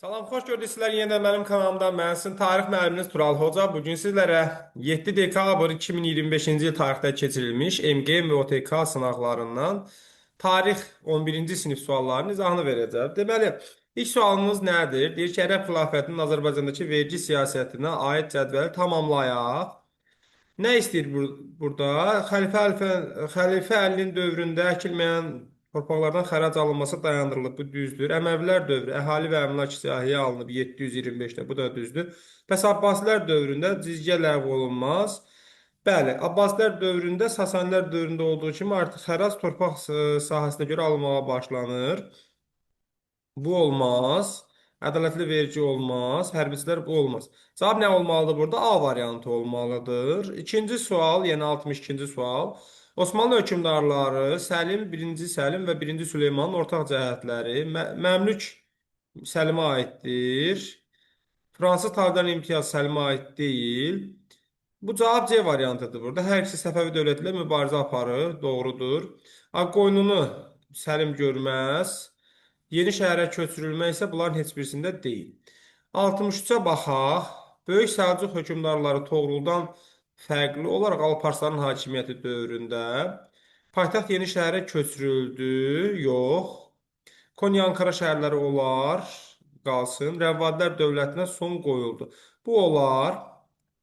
Salam, xoş gördük sizlər yenə mənim kanalımda. Mən sizin tarix müəlliminiz Tural Hoca. Bugün sizlərə 7 dekabr 2025-ci il tarixdə keçirilmiş MQM və OTK sınaqlarından tarix 11-ci sinif suallarının izahını verəcəm. Deməli, ilk sualımız nədir? Deyir ki, ərəb xilafətinin Azərbaycandakı vergi siyasətinə aid cədvəli tamamlayaq. Nə istəyir burada? Xəlifə Əlinin dövründə əkilməyən torpaqlardan xərac alınması dayandırılıb. Bu düzdür. Əməvilər dövrü əhali və əmlak siyahıya alınıb 725-də. Bu da düzdür. Bəs Abbasilər dövründə cizgiyə ləğv olunmaz. Bəli, Abbasilər dövründə Sasanilər dövründə olduğu kimi artıq xərac torpaq sahəsinə görə alınmağa başlanır. Bu olmaz. Ədalətli vergi olmaz. Hərbiçilər bu olmaz. Cavab nə olmalıdır burada? A variantı olmalıdır. İkinci sual, yəni 62-ci sual. Osmanlı hökmdarları Səlim, 1-ci Səlim və 1-ci Süleymanın ortaq cəhətləri Məmlük Səlimə aiddir. Fransız tacirlərin imtiyazı Səlimə aid deyil. Bu cavab C variantıdır burada. Hər ikisi Səfəvi dövləti ilə mübarizə aparır. Doğrudur. Ağqoynunu Səlim görməz. Yeni şəhərə köçürülmək isə bunların heç birisində deyil. 63-ə baxaq. Böyük Səlcuq hökmdarları Toğruldan fərqli olaraq Alparslanın hakimiyyəti dövründə paytaxt Yeni şəhərə köçürüldü. Yox. Konya Ankara şəhərləri olar, qalsın. Rəvvadlər dövlətinə son qoyuldu. Bu olar.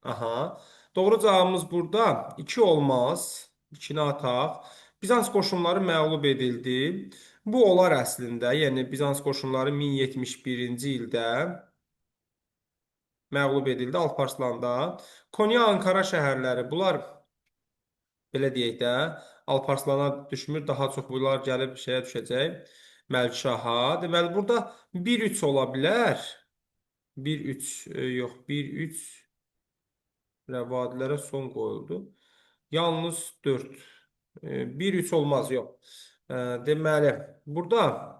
Aha. Doğru cavabımız burada 2 olmaz. 2-ni ataq. Bizans qoşunları məğlub edildi. Bu olar əslində. Yəni Bizans qoşunları 1071-ci ildə məğlub edildi Alparslanda. Konya Ankara şəhərləri bunlar belə deyək də Alparslana düşmür. Daha çox bunlar gəlib şeyə düşəcək. Məlikşaha. Deməli burada 1-3 ola bilər. 1-3 yox, 1-3 rəvadilərə son qoyuldu. Yalnız 4. 1-3 olmaz, yox. Deməli, burada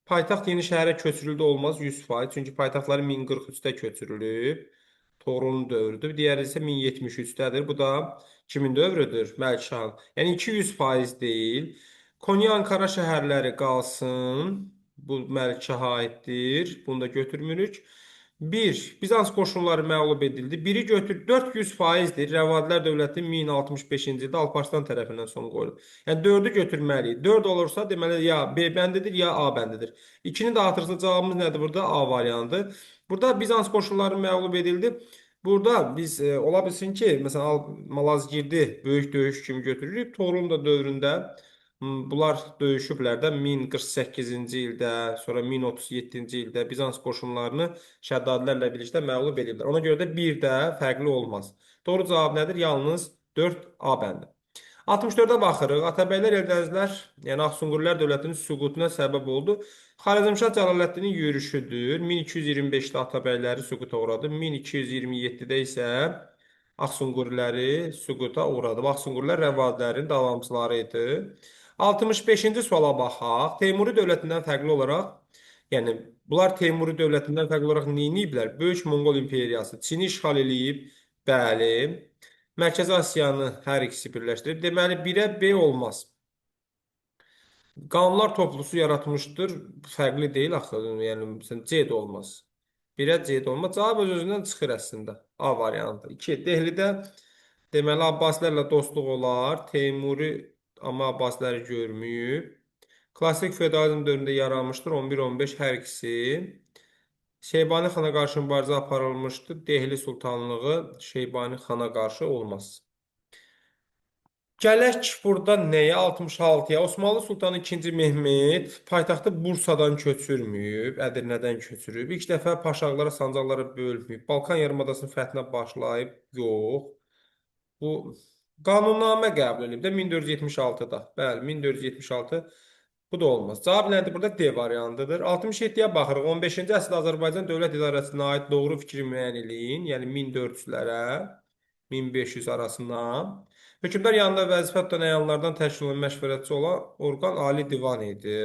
paytaxt yeni şəhərə köçürüldü olmaz 100%. Çünki paytaxtları 1043-də köçürülüb. Toğrulun dövrüdür. Digəri isə 1073-dədir. Bu da kimin dövrüdür? Məlikşahın. Yəni 200% deyil. Konya Ankara şəhərləri qalsın. Bu Məlikşaha aiddir. Bunu da götürmürük. 1. Bizans qoşunları məğlub edildi. 1-i götür 400%-dir. Rəvadilər dövləti 1065-ci ildə Alparslan tərəfindən son qoyulub. Yəni 4-ü götürməliyik. 4 olursa deməli ya B bəndidir, ya A bəndidir. 2-ni də atırsa cavabımız nədir burada? A variantı. Burada Bizans qoşunları məğlub edildi. Burada biz ola bilsin ki, məsələn Malazgirdi böyük döyüş kimi götürürük. Toğrulun da dövründə bunlar döyüşüblər də 1048-ci ildə, sonra 1037-ci ildə Bizans qoşunlarını Şəddadilərlə birlikdə məğlub ediblər. Ona görə də bir də fərqli olmaz. Doğru cavab nədir? Yalnız 4A bəndi. 64-ə baxırıq. Atabəylər Eldənizlər, yəni Axsunqurlular dövlətinin süqutuna səbəb oldu. Xarəzmşah Cəlaləddinin yürüşüdür. 1225-də Atabəyləri süquta uğradı. 1227-də isə Axsunquriləri süquta uğradı. Axsunqurilər Rəvadilərin davamçıları idi. 65-ci suala baxaq. Teymuri dövlətindən fərqli olaraq, yəni bunlar Teymuri dövlətindən fərqli olaraq nə ediblər? Böyük Monqol imperiyası Çini işğal eləyib. Bəli. Mərkəzi Asiyanı hər ikisi birləşdirib. Deməli 1-ə B olmaz. Qanunlar toplusu yaratmışdır. Fərqli deyil axı. Yəni məsələn C də olmaz. 1-ə C də olmaz. Cavab öz-özündən çıxır əslində. A variantı. 2. Dehlidə deməli Abbasilərlə dostluq olar. Teymuri amma Abbasiləri görməyib. Klassik feodalizm dövründə yaranmışdır. 11-15 hər ikisi. Şeybani xana qarşı mübarizə aparılmışdır. Dehli sultanlığı Şeybani xana qarşı olmaz. Gələk burada nəyə? 66-ya. Osmanlı Sultanı 2-ci Mehmet paytaxtı Bursadan köçürməyib, Ədirnədən köçürüb. İlk dəfə paşalara, sancaqlara bölməyib. Balkan yarımadasının fəthinə başlayıb. Yox. Bu qanunnamə qəbul edilib də 1476-da. Bəli, 1476. Bu da olmaz. Cavab nədir? Burada D variantıdır. 67-yə baxırıq. 15-ci əsrdə Azərbaycan dövlət idarəsinə aid doğru fikri müəyyən eləyin. Yəni 1400-lərə, 1500 arasına. Hökmdar yanında vəzifə tutan əyanlardan təşkil olunan məşvərətçi olan orqan Ali Divan idi.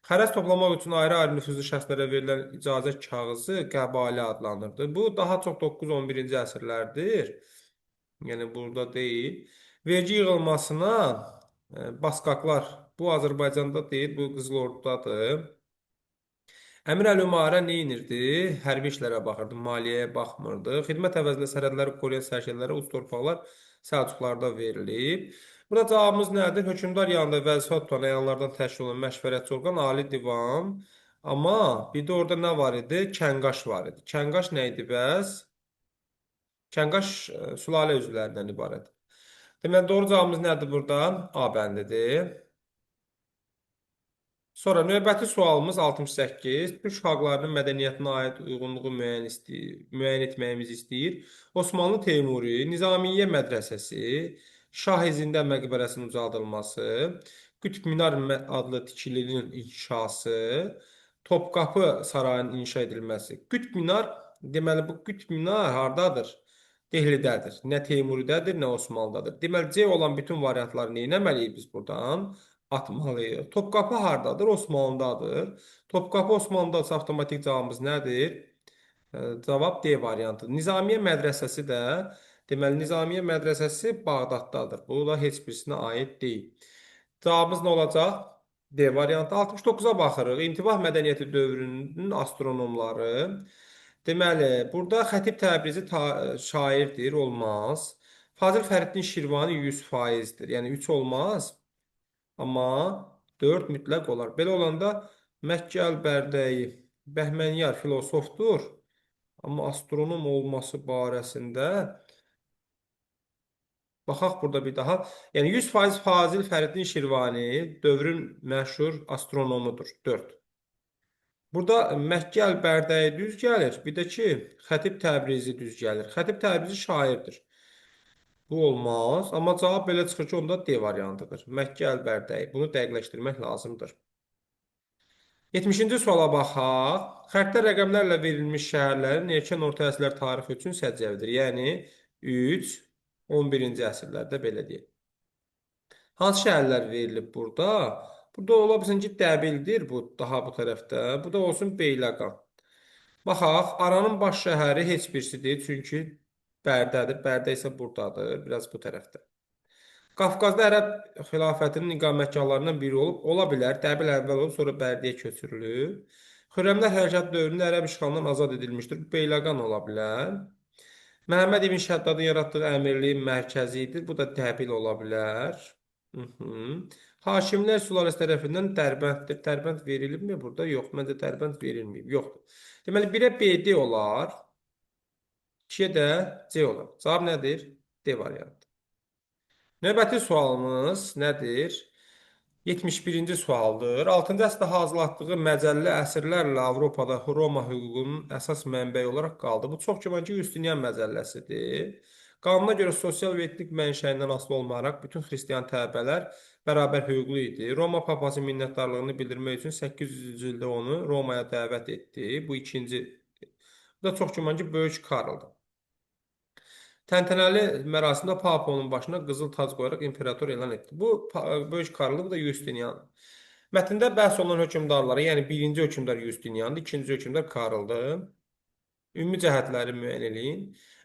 Xərc toplamaq üçün ayrı-ayrı nüfuzlu şəxslərə verilən icazə kağızı qəbali adlanırdı. Bu daha çox 9-11-ci əsrlərdir. Yəni burada deyil. Vergi yığılmasına Baskaklar bu Azərbaycanda deyil, bu Qızıl Ordudadır. Əmir Əl-Ümarə nə edirdi? Hərbi işlərə baxırdı, maliyyəyə baxmırdı. Xidmət əvəzində sərhədləri qoruyan sərkərdələrə uz torpaqlar Səlcuqlarda verilib. Burada cavabımız nədir? Hökmdar yanında vəzifə tutan əyanlardan təşkil olunan məşvərətçi orqan Ali Divan. Amma bir də orada nə var idi? Kənqaş var idi. Kənqaş nə idi bəs? Kənqaş sülalə üzvlərindən ibarət. Deməli, doğru cavabımız nədir burada? A bəndidir. Sonra növbəti sualımız 68. Türk xalqlarının mədəniyyətinə aid uyğunluğu müəyyən etməyimizi istəyir. Osmanlı Teymuri, Nizamiyyə mədrəsəsi, Şah İzində məqbərəsinin ucaldılması, Qütb Minar adlı tikilinin inşası, Topqapı sarayının inşa edilməsi. Qütb Minar, deməli bu Qütb Minar hardadır? Dehlidədir. Nə Teymuri'dədir, nə Osmanlıdadır. Deməli, C olan bütün variantları nə etməliyik biz buradan? Atmalıyıq. Topqapı hardadır? Osmanlıdadır. Topqapı Osmanlıdadırsa avtomatik cavabımız nədir? Cavab D variantıdır. Nizamiye mədrəsəsi də, deməli, Nizamiye mədrəsəsi Bağdaddadır. Bu da heç birisinə aid deyil. Cavabımız nə olacaq? D variantı. 69-a baxırıq. İntibah mədəniyyəti dövrünün astronomları. Deməli, burada Xətib Təbrizi şairdir, olmaz. Fazıl Fəriddin Şirvani 100%dir. Yəni 3 olmaz. Amma 4 mütləq olar. Belə olanda Məkkə Əl-Bərdəyi Bəhmənyar filosofdur. Amma astronom olması barəsində baxaq burada bir daha. Yəni 100% Fazil Fəriddin Şirvani dövrün məşhur astronomudur. 4. Burada Məkkə Əl-Bərdəyi düz gəlir. Bir də ki, Xətib Təbrizi düz gəlir. Xətib Təbrizi şairdir. Bu olmaz. Amma cavab belə çıxır ki, onda D variantıdır. Məkkə Əl-Bərdəyi. Bunu dəqiqləşdirmək lazımdır. 70-ci suala baxaq. Xəritə rəqəmlərlə verilmiş şəhərlərin erkən orta əsrlər tarixi üçün səciyyəvidir. Yəni 3, 11-ci əsrlərdə belə deyək. Hansı şəhərlər verilib burada? Burada ola bilsin ki, Dəbildir bu, daha bu tərəfdə. Bu da olsun Beyləqan. Baxaq, Aranın baş şəhəri heç birisidir, çünki Bərdədir. Bərdə isə buradadır, biraz bu tərəfdə. Qafqazda ərəb xilafətinin iqamətgahlarından biri olub, ola bilər, Dəbil əvvəl olub, sonra Bərdiyə köçürülüb. Xürrəmlər hərəkatı dövründə ərəb işğalından azad edilmişdir. Bu Beyləqan ola bilər. Məhəmməd İbn Şəddadın yaratdığı əmirliyin mərkəzi idi. Bu da Dəbil ola bilər. Hakimlər sülaləsi tərəfindən Dərbənddir. Dərbənd verilibmi burada? Yox, məncə Dərbənd verilməyib. Yoxdur. Deməli, 1-ə BD olar, 2-yə də C olar. Cavab nədir? D variantı. Növbəti sualımız nədir? 71-ci sualdır. 6-cı əsrdə hazırlatdığı məcəllə əsrlərlə Avropada Roma hüququnun əsas mənbəyi olaraq qaldı. Bu çox güman ki, Justinian məcəlləsidir. Qanuna görə sosial və etnik mənşəyindən asılı olmayaraq bütün xristian təbəələr bərabər hüquqlu idi. Roma papası minnətdarlığını bildirmək üçün 800-cü ildə onu Romaya dəvət etdi. Bu ikinci. Bu da çox güman ki, Böyük Karldır. Təntənəli mərasimdə Papa onun başına qızıl tac qoyaraq imperator elan etdi. Bu Böyük Karlı, bu da Justinian. Mətndə bəhs olunan hökmdarları, yəni birinci hökmdar Justiniandır, ikinci hökmdar Karldır. Ümumi cəhətləri müəyyən eləyin.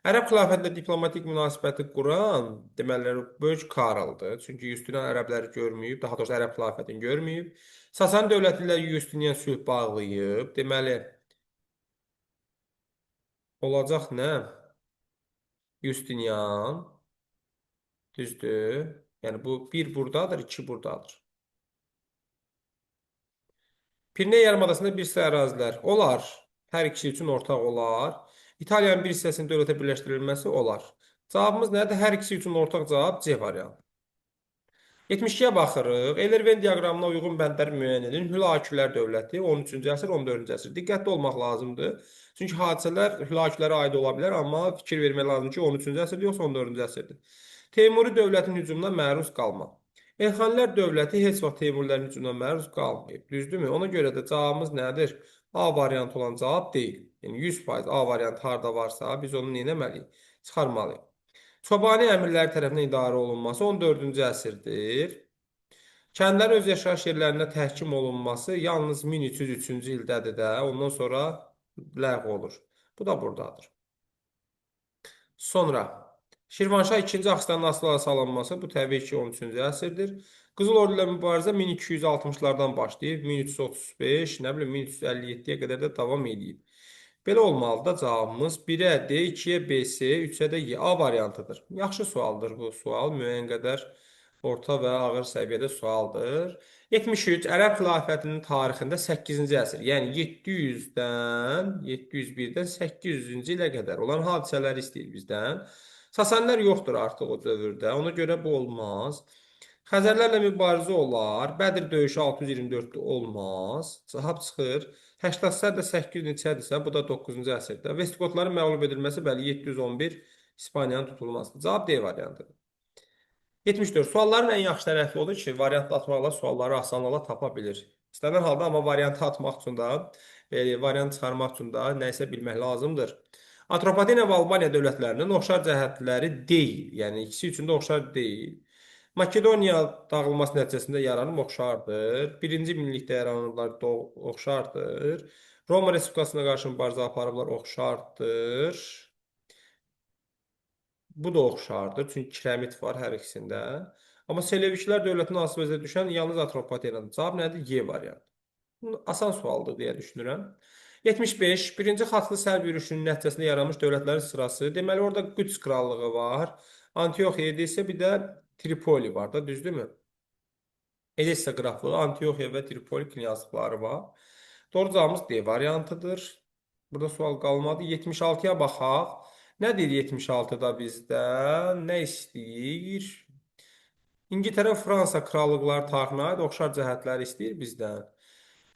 Ərəb xilafətlə diplomatik münasibəti quran, deməli, Böyük Karldır. Çünki Justinian ərəbləri görməyib, daha doğrusu ərəb xilafətini görməyib. Sasani dövləti ilə Justinian sülh bağlayıb. Deməli, olacaq nə? Justinian, düzdür. Yəni bu 1 buradadır, 2 buradadır. Pirneya yarımadasında bir sıra ərazilər olar. Hər ikisi üçün ortaq olar. İtaliyanın bir hissəsinin dövlətə birləşdirilməsi olar. Cavabımız nədir? Hər ikisi üçün ortaq cavab C variantı. 72-yə baxırıq. Eyler-Venn diaqramına uyğun bəndləri müəyyən edin. Hülakülər dövləti 13-cü əsr, 14-cü əsr. Diqqətli olmaq lazımdır. Çünki hadisələr hülakülərə aid ola bilər, amma fikir vermək lazımdır ki, 13-cü əsrdir, yoxsa 14-cü əsrdir. Teymuri dövlətin hücumuna məruz qalma. Elxanilər dövləti heç vaxt Teymurilərin hücumuna məruz qalmayıb. Düzdürmü? Ona görə də cavabımız nədir? A variantı olan cavab deyil. Yəni 100% A variantı harda varsa, biz onu nə etməliyik? Çıxarmalıyıq. Çobani əmirləri tərəfindən idarə olunması 14-cü əsrdir. Kəndlərin öz yaşayış yerlərində təhkim olunması yalnız 1303-cü ildədir də, ondan sonra ləğv olur. Bu da buradadır. Sonra Şirvanşah ikinci Axtanın asıla salınması bu təbii ki 13-cü əsrdir. Qızıl Ordu ilə mübarizə 1260-lardan başlayıb 1335, nə bilim 1357-yə qədər də davam edib. Belə olmalı da cavabımız 1-ə D, 2-yə B, C, 3-ə də Y. A variantıdır. Yaxşı sualdır bu sual. Müəyyən qədər orta və ağır səviyyədə sualdır. 73. Ərəb xilafətinin tarixində 8-ci əsr, yəni 700-dən 800-cü ilə qədər olan hadisələri istəyir bizdən. Sasanilər yoxdur artıq o dövrdə. Ona görə bu olmaz. Xəzərlərlə mübarizə olar. Bədir döyüşü 624-də olmaz. Cavab çıxır. 80-lər də 800 neçədirsə, bu da 9-cu əsrdə. Vestqotların məğlub edilməsi bəli 711 İspaniyanın tutulmasıdır. Cavab D variantıdır. 74. Sualların ən yaxşı tərəfi odur ki, variantlı atmaqla sualları asanlıqla tapa bilir. İstənilən halda amma variantı atmaq üçün də, variant çıxarmaq üçün də nəsə bilmək lazımdır. Atropatena və Albaniya dövlətlərinin oxşar cəhətləri deyil. Yəni ikisi üçün də oxşar deyil. Makedoniya dağılması nəticəsində yaranıb oxşardır. Birinci minillikdə yaranıblar oxşardır. Roma Respublikasına qarşı mübarizə aparıblar oxşardır. Bu da oxşardır, çünki kiremit var hər ikisində. Amma Seleviklər dövlətinin asılılığa düşən yalnız Atropatenadır. Cavab nədir? Y variantı. Asan sualdır deyə düşünürəm. 75. Birinci xatlı sərb yürüşünün nəticəsində yaranmış dövlətlərin sırası. Deməli, orada Qüds krallığı var. Antioxiya isə bir də Tripoli var da, düzdürmü? Edessa qraflığı, Antioxiya və Tripoli knyazlıqları var. Doğru cavabımız D variantıdır. Burada sual qalmadı. 76-ya baxaq. Nə deyir 76-da bizdə? Nə istəyir? İngiltərə, Fransa krallıqları tarixinə aid oxşar cəhətləri istəyir bizdən.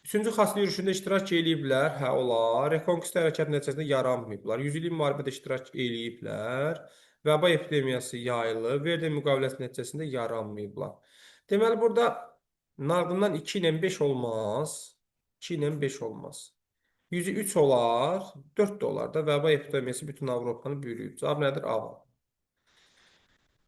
Üçüncü Xaslı yürüşündə iştirak eləyiblər. Hə, olar. Rekonquista hərəkatı nəticəsində yaranmayıblar. 100 illik müharibədə iştirak eləyiblər. Vəba epidemiyası yayılıb. Verden müqaviləsi nəticəsində yaranmayıblar. Deməli, burada ardından 2 ilə 5 olmaz. 2 ilə 5 olmaz. 103 olar, 4 də olar da vəba epidemiyası bütün Avropanı bürüyüb. Cavab nədir? A var.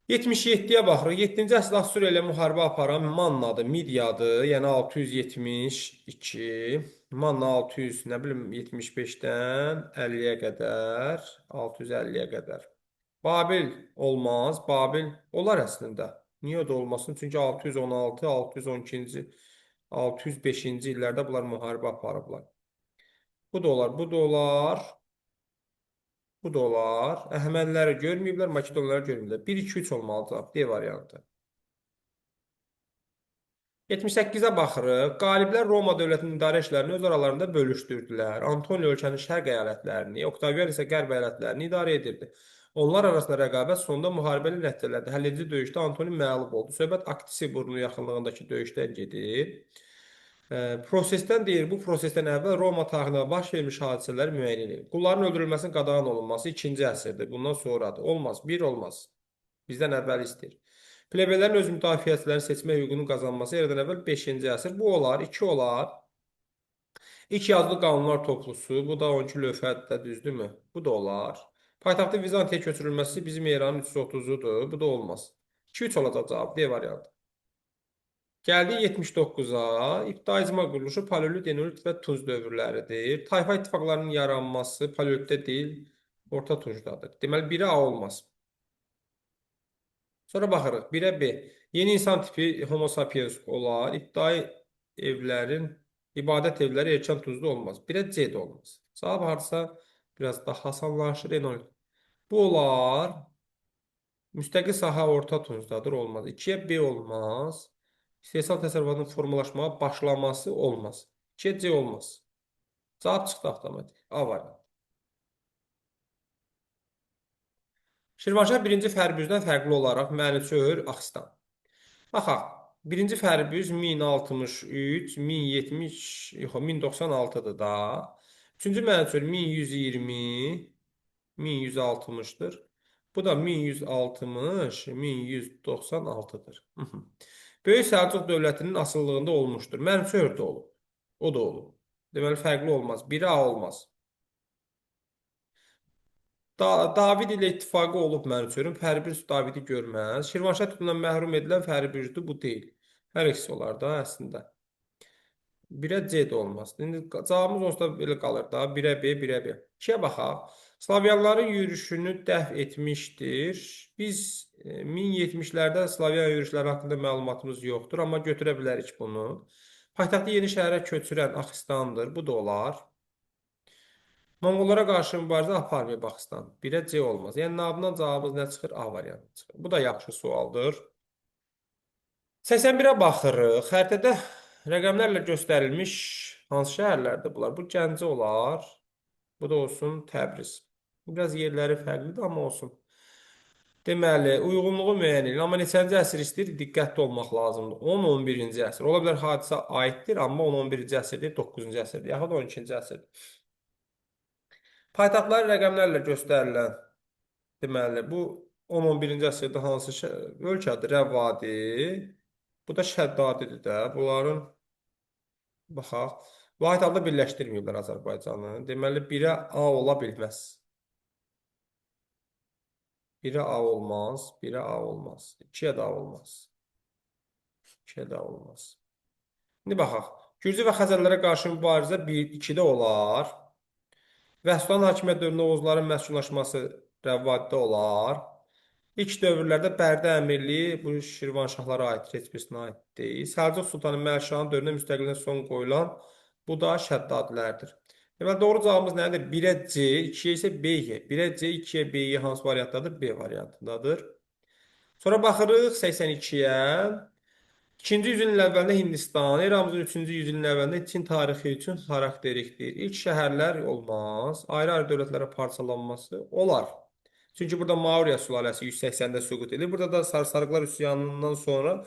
77-yə baxırıq. 7-ci əsrdə Assuriya ilə müharibə aparan Mannadır, Midiyadır. Yəni 672. Manna 600, nə bilim 75-dən 50-yə qədər, 650-yə qədər. Babil olmaz. Babil olar əslində. Niyə o da olmasın? Çünki 616, 612-ci, 605-ci illərdə bunlar müharibə aparıblar. Bu da olar, bu da olar. Bu da olar. Əhəməniləri görməyiblər, Makedonları görməyiblər. 1, 2, 3 olmalı cavab. D variantı. 78-ə baxırıq. Qaliblər Roma dövlətinin idarə işlərini öz aralarında bölüşdürdülər. Antoni ölkənin şərq əyalətlərini, Oktavian isə qərb əyalətlərini idarə edirdi. Onlar arasında rəqabət sonunda müharibəli nəticələdi. Həlledici döyüşdə Antoni məğlub oldu. Söhbət Aktisi burnu yaxınlığındakı döyüşdən gedir. Prosesdən deyir, bu prosesdən əvvəl Roma tarixində baş vermiş hadisələri müəyyən edir. Qulların öldürülməsinin qadağan olunması 2-ci əsrdir. Bundan sonradır. Olmaz. 1 olmaz. Bizdən əvvəl istəyir. Plebeylərin öz müdafiəçilərini seçmə hüququnu qazanması eradan əvvəl 5-ci əsr. Bu olar, 2 olar. İlk yazılı qanunlar toplusu, bu da 12 lövhədir də, düzdürmü? Bu da olar. Paytaxtın Vizantiya köçürülməsi bizim eranın 330-udur. Bu da olmaz. 2-3 olacaq cavab. D variantı. Gəldik 79-a. İbtidai icma quruluşu paleolit, eneolit və tunc dövrləridir. Tayfa ittifaqlarının yaranması paleolitdə deyil, orta tuncdadır. Deməli, 1-ə A olmaz. Sonra baxırıq. 1-ə B. Yeni insan tipi Homo sapiens olar. İbtidai evlərin, ibadət evləri erkən tuncda olmaz. 1-ə C də olmaz. Cavab harsa biraz daha asanlaşır. Eneolit. Bu olar. Müstəqil sahə orta tuncdadır, olmaz. 2-yə B olmaz. İstehsal təsərrüfatının formalaşmağa başlaması olmaz. 2-yə C olmaz. Cavab çıxdı avtomatik. A variantı. Şirvanşah 1-ci Fərbüzdən fərqli olaraq Mənüçöhr, Axistan. Baxaq. 1-ci Fərbüz 1063, 1070, yox, 1096-dır da. 3-cü Mənüçöhr 1120, 1160-dır. Bu da 1160, 1196-dır. Böyük Səlcuq dövlətinin asıllığında olmuşdur. Mənüçöhr də olub. O da olub. Deməli, fərqli olmaz. 1-ə A olmaz. David ilə ittifaqı olub Mənüçöhrün. Fərbüz Davidi görməz. Şirvanşah titumundan məhrum edilən Fərbüzdür. Bu deyil. Hər ikisi olar da əslində. 1-ə C də olmaz. İndi cavabımız onsuz da belə qalır da. 1-ə B, 1-ə B. 2-yə baxaq. Slavyanların yürüşünü dəf etmişdir. Biz 1070-lərdə Slavyan yürüşləri haqqında məlumatımız yoxdur, amma götürə bilərik bunu. Paytaxtı yeni şəhərə köçürən Axıstandır. Bu da olar. Monqollara qarşı mübarizə aparmıyor Baxıstan. 1-ə C olmaz. Yəni nabından cavabımız nə çıxır? A variantı çıxır. Bu da yaxşı sualdır. 81-ə baxırıq. Xəritədə rəqəmlərlə göstərilmiş hansı şəhərlərdir bunlar? Bu Gəncə olar. Bu da olsun Təbriz. Biraz yerləri fərqlidir, amma olsun. Deməli, uyğunluğu müəyyən edin. Amma neçənci əsr istəyir? Diqqətli olmaq lazımdır. 10-11-ci əsr. Ola bilər hadisə aiddir, amma 10-11-ci əsrdir, 9-cu əsrdir, yaxud 12-ci əsrdir. Paytaxtları rəqəmlərlə göstərilən, deməli, bu 10-11-ci əsrdə hansı ölkədir? Rəvadi. Bu da Şəddadidir də. Bunların, baxaq, vahid halda birləşdirməyiblər Azərbaycanı. Deməli, 1-ə A ola bilməz. 1-ə A olmaz, 1-ə A olmaz. 2-yə də A olmaz. 2-yə də A olmaz. İndi baxaq. Gürcü və Xəzərlərə qarşı mübarizə 1-2-də olar. Vəhsülənin hakimiyyət dövründə Oğuzların məskunlaşması Rəvvaddə olar. İlk dövrlərdə Bərdə əmirliyi bu Şirvanşahlara aiddir, heç birisinə aid deyil. Səlcuq Sultanı Məlikşahın dövründə müstəqilliyə son qoyulan bu da Şəddadilərdir. Deməli, doğru cavabımız nədir? 1-ə C, 2-yə isə B-yə. 1-ə C, 2-yə B-yə hansı variantdadır? B variantındadır. Sonra baxırıq 82-yə. 2-ci yüzilin əvvəlində Hindistan, eramızın 3-cü yüzilin əvvəlində Çin tarixi üçün xarakterikdir. İlk şəhərlər olmaz. Ayrı-ayrı dövlətlərə parçalanması olar. Çünki burada Maurya sülaləsi 180-də süqut edir. Burada da Sarsarıqlar üsyanından sonra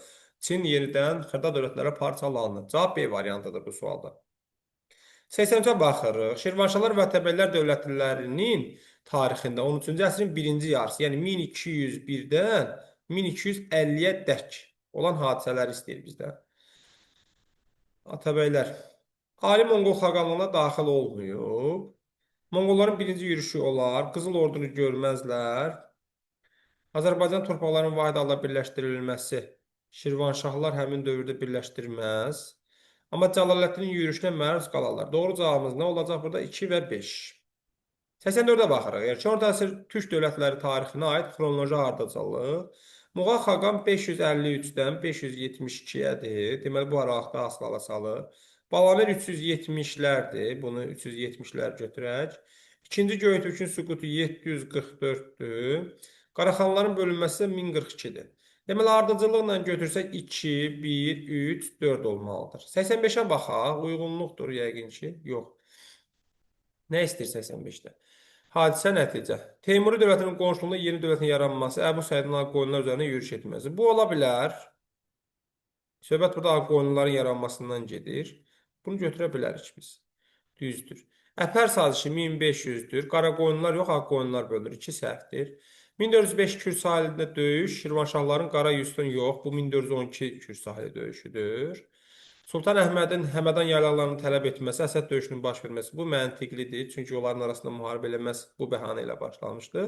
Çin yenidən xırda dövlətlərə parçalanır. Cavab B variantıdır bu sualda. 83-ə baxırıq. Şirvanşahlar və Təbəllər dövlətlərinin tarixində 13-cü əsrin birinci yarısı, yəni 1201-dən 1250-yə dək olan hadisələri istəyir bizdən. Atabəylər. Ali Monqol xaqanlığına daxil olmuyor. Monqolların birinci yürüşü olar. Qızıl ordunu görməzlər. Azərbaycan torpaqlarının vahid halda birləşdirilməsi. Şirvanşahlar həmin dövrdə birləşdirməz. Amma Cəlaləddinin yürüşünə məruz qalarlar. Doğru cavabımız nə olacaq burada? 2 və 5. 84-ə baxırıq. Erkən Orta əsr Türk dövlətləri tarixinə aid xronoloji ardıcıllıq. Muğaq xaqan 553-dən 572-yədir. Deməli, bu aralaqda asılı salır. Balamer 370-lərdir. Bunu 370-lər götürək. İkinci Göytürkün süqutu 744-dür. Qaraxanların bölünməsi 1042-dir. Deməli, ardıcıllıqla götürsək 2, 1, 3, 4 olmalıdır. 85-ə baxaq. Uyğunluqdur yəqin ki. Yox. Nə istəyir 85-də? Hadisə nəticə. Teymuri dövlətinin qonşuluğunda yeni dövlətin yaranması, Əbu Səidin Ağqoyunlular üzərində yürüş etməsi. Bu ola bilər. Söhbət burada Ağqoyunluların yaranmasından gedir. Bunu götürə bilərik biz. Düzdür. Əpər sazişi 1500-dür. Qaraqoyunlular yox, Ağqoyunlular bölünür. 2 səhvdir. 1405 Kür sahilində döyüş. Şirvanşahların Qara Yusifin yox. Bu 1412 Kür sahili döyüşüdür. Sultan Əhmədin Həmədan yaylalarını tələb etməsi, Əsəd döyüşünün baş verməsi bu məntiqlidir. Çünki onların arasında müharibə eləməsi bu bəhanə ilə başlamışdı.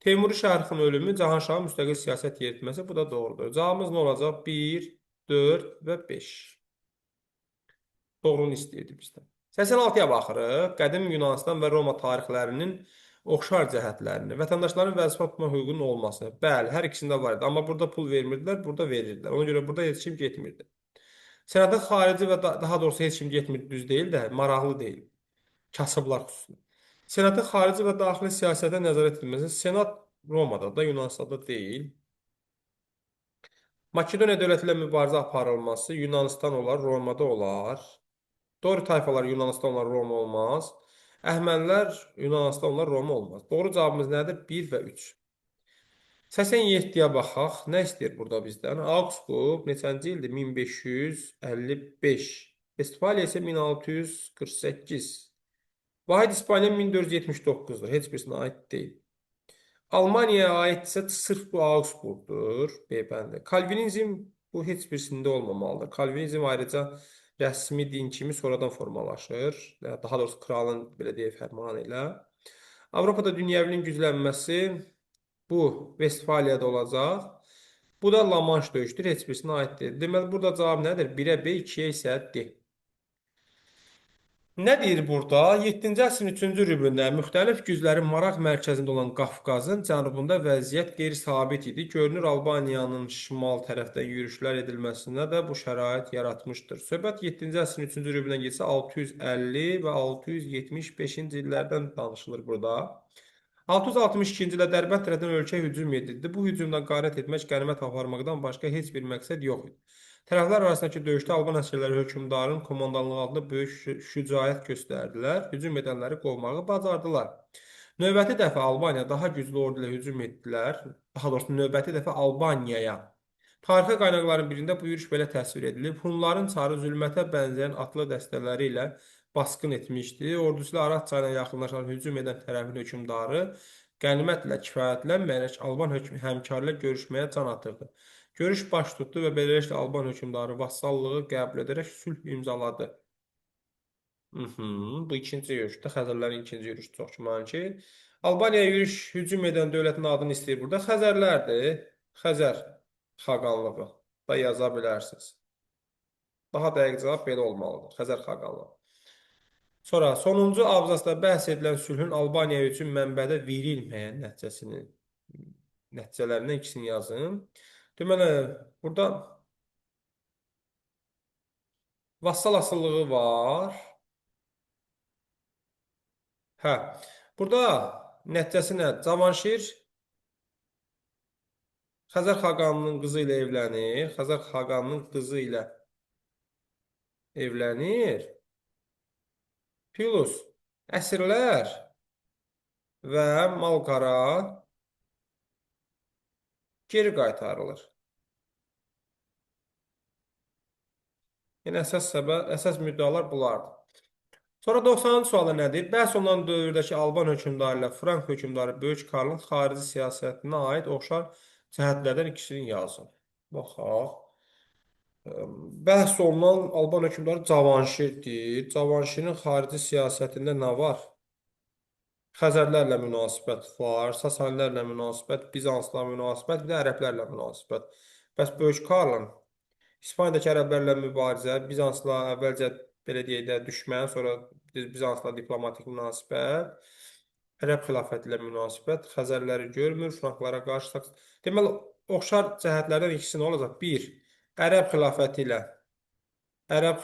Teymuri Şərifin ölümü, Cahanşahın müstəqil siyasət yeritməsi bu da doğrudur. Cavabımız nə olacaq? 1, 4 və 5. Doğrunu istəyirdi bizdən. 86-ya baxırıq. Qədim Yunanistan və Roma tarixlərinin oxşar cəhətlərini, vətəndaşların vəzifə tutma hüququnun olması. Bəli, hər ikisində var idi. Amma burada pul vermirdilər, burada verirdilər. Ona görə burada heç kim getmirdi. Senata xarici və daha doğrusu heç kim getmir, düz deyil də, maraqlı deyil. Kasıblar xüsusilə. Senatın xarici və daxili siyasətə nəzarət edilməsi. Senat Romada da, Yunanistanda deyil. Makedoniya dövləti ilə mübarizə aparılması Yunanistan olar, Romada olar. Dori tayfalar Yunanistan olar, Roma olmaz. Əhəmənilər Yunanistan olar, Roma olmaz. Doğru cavabımız nədir? 1 və 3. 87-yə baxaq. Nə istəyir burada bizdən? Augsburg neçənci ildir? 1555. Vestfaliya isə 1648. Vahid İspaniya 1479-dur. Heç birisinə aid deyil. Almaniyaya aidsə sırf bu Augsburgdur. Beybəndi. Kalvinizm bu heç birisində olmamalıdır. Kalvinizm ayrıca rəsmi din kimi sonradan formalaşır. Daha doğrusu kralın belə deyək fərmanı ilə. Avropada dünyəvinin güclənməsi bu Vestfaliyada olacaq. Bu da La Manche döyüşüdür. Heç birisinə aid deyil. Deməli, burada cavab nədir? 1-ə B, 2-yə isə D. Nə deyir burada? 7-ci əsrin 3-cü rübündə müxtəlif güclərin maraq mərkəzində olan Qafqazın cənubunda vəziyyət qeyri-sabit idi. Görünür Albaniyanın şimal tərəfdən yürüşlər edilməsinə də bu şərait yaratmışdır. Söhbət 7-ci əsrin 3-cü rübündən getsə 650 və 675-ci illərdən danışılır burada. 662-ci ildə Dərbənd tərəfindən ölkəyə hücum edildi. Bu hücumdan qarət etmək, qənimət aparmaqdan başqa heç bir məqsəd yox idi. Tərəflər arasındakı döyüşdə Alban əsgərləri hökmdarın komandanlığı altında böyük şücaət göstərdilər, hücum edənləri qovmağı bacardılar. Növbəti dəfə Albaniya daha güclü ordu ilə hücum etdilər. Daha doğrusu növbəti dəfə Albaniyaya. Tarixi qaynaqların birində bu yürüş belə təsvir edilib. Hunların çarı zülmətə bənzəyən atlı dəstələri ilə basqın etmişdi. Ordusu ilə Araz çayına yaxınlaşan hücum edən tərəfin hökmdarı qənimətlə kifayətlənməyərək Alban həmkarı ilə görüşməyə can atırdı. Görüş baş tutdu və beləliklə Alban hökmdarı vassallığı qəbul edərək sülh imzaladı. Bu ikinci yürüşdür. Xəzərlərin ikinci yürüşü çox güman ki. Albaniyaya hücum edən dövlətin adını istəyir burada. Xəzərlərdir. Xəzər xaqanlığı da yaza bilərsiniz. Daha dəqiq cavab belə olmalıdır. Xəzər xaqanlığı. Sonra sonuncu abzasda bəhs edilən sülhün Albaniya üçün mənbədə verilməyən nəticələrindən ikisini yazın. Deməli, burada vassal asılılığı var. Hə, burada nəticəsi nə? Cavanşir Xəzər xaqanının qızı ilə evlənir. Xəzər xaqanının qızı ilə evlənir. Plus əsirlər və mal-qara geri qaytarılır. Yəni əsas müddəalar bunlardır. Sonra 90-cı sualı nədir? Bəhs olunan dövrdəki Alban hökmdarı ilə Frank hökmdarı Böyük Karlın xarici siyasətinə aid oxşar cəhətlərdən ikisini yazın. Baxaq. Bəhs olunan Alban hökmdarı Cavanşirdir. Cavanşirin xarici siyasətində nə var? Xəzərlərlə münasibət var, Sasanilərlə münasibət, Bizansla münasibət, bir də ərəblərlə münasibət. Bəs Böyük Karlın İspaniyadakı ərəblərlə mübarizə, Bizansla əvvəlcə belə deyək də düşmən, sonra Bizansla diplomatik münasibət, ərəb xilafəti ilə münasibət, Xəzərləri görmür, Franklara qarşı. Deməli, oxşar cəhətlərdən ikisi nə olacaq? Bir, ərəb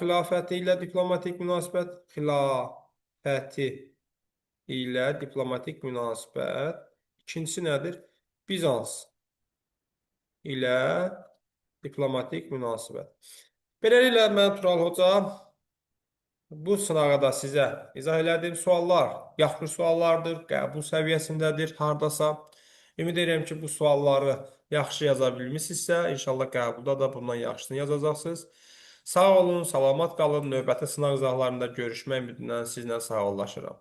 xilafəti ilə diplomatik münasibət, xilafəti ilə diplomatik münasibət. İkincisi nədir? Bizans ilə diplomatik münasibət. Beləliklə, mən Tural Hoca bu sınağa da sizə izah elədim. Suallar yaxşı suallardır, qəbul səviyyəsindədir hardasa. Ümid edirəm ki, bu sualları yaxşı yaza bilmisinizsə, inşallah qəbulda da bundan yaxşısını yazacaqsınız. Sağ olun, salamat qalın. Növbəti sınaq izahlarında görüşmək ümidlə sizlə sağollaşıram.